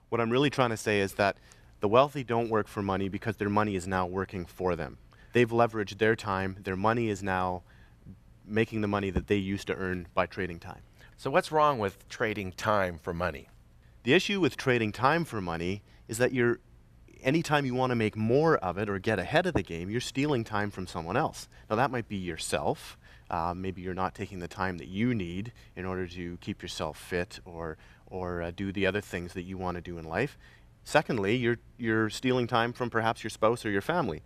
What I'm really trying to say is that the wealthy don't work for money because their money is now working for them. They've leveraged their time. Their money is now making the money that they used to earn by trading time. So what's wrong with trading time for money? The issue with trading time for money is that anytime you want to make more of it or get ahead of the game, you're stealing time from someone else. Now, that might be yourself. Maybe you're not taking the time that you need in order to keep yourself fit or do the other things that you want to do in life. Secondly, you're stealing time from perhaps your spouse or your family.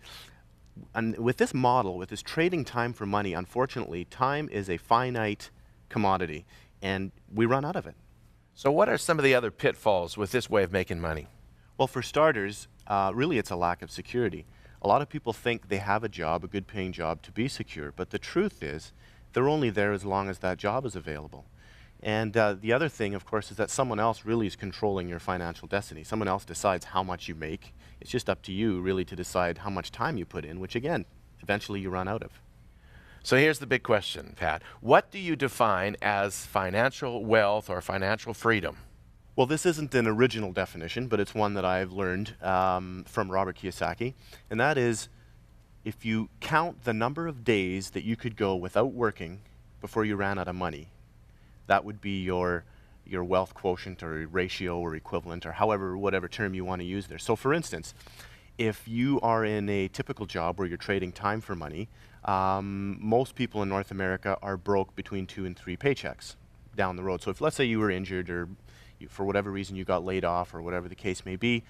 And with this model, with this trading time for money, unfortunately, time is a finite commodity, and we run out of it. So what are some of the other pitfalls with this way of making money? Well, for starters, really it's a lack of security. A lot of people think they have a job, a good paying job, to be secure, but the truth is they're only there as long as that job is available. And the other thing, of course, is that someone else really is controlling your financial destiny. Someone else decides how much you make. It's just up to you, really, to decide how much time you put in, which, again, eventually you run out of. So here's the big question, Pat. What do you define as financial wealth or financial freedom? Well, this isn't an original definition, but it's one that I've learned from Robert Kiyosaki, and that is if you count the number of days that you could go without working before you ran out of money, that would be your wealth quotient or ratio or equivalent or whatever term you want to use there. So for instance, if you are in a typical job where you're trading time for money, most people in North America are broke between 2 and 3 paychecks down the road. So if let's say you were injured or for whatever reason you got laid off or whatever the case may be,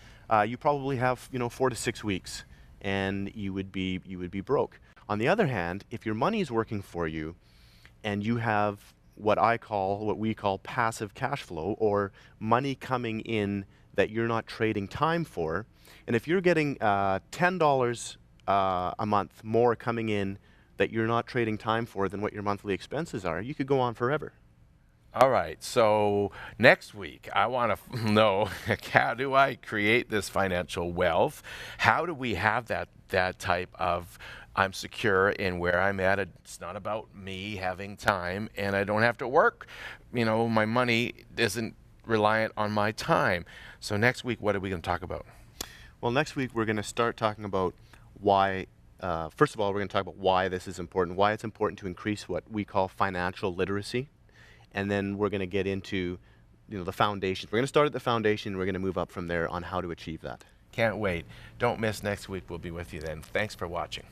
you probably have 4 to 6 weeks and you would be broke. On the other hand, if your money is working for you and you have what we call passive cash flow, or money coming in that you're not trading time for, and if you're getting $10 a month more coming in that you're not trading time for than what your monthly expenses are, you could go on forever. All right, so next week, I want to know, how do I create this financial wealth? How do we have that type of, I'm secure in where I'm at. It's not about me having time, and I don't have to work. My money isn't reliant on my time. So next week, what are we going to talk about? Well, next week, we're going to start talking about why, first of all, we're going to talk about why this is important, why it's important to increase what we call financial literacy. And then we're going to get into the foundations. We're going to start at the foundation. We're going to move up from there on how to achieve that. Can't wait. Don't miss next week. We'll be with you then. Thanks for watching.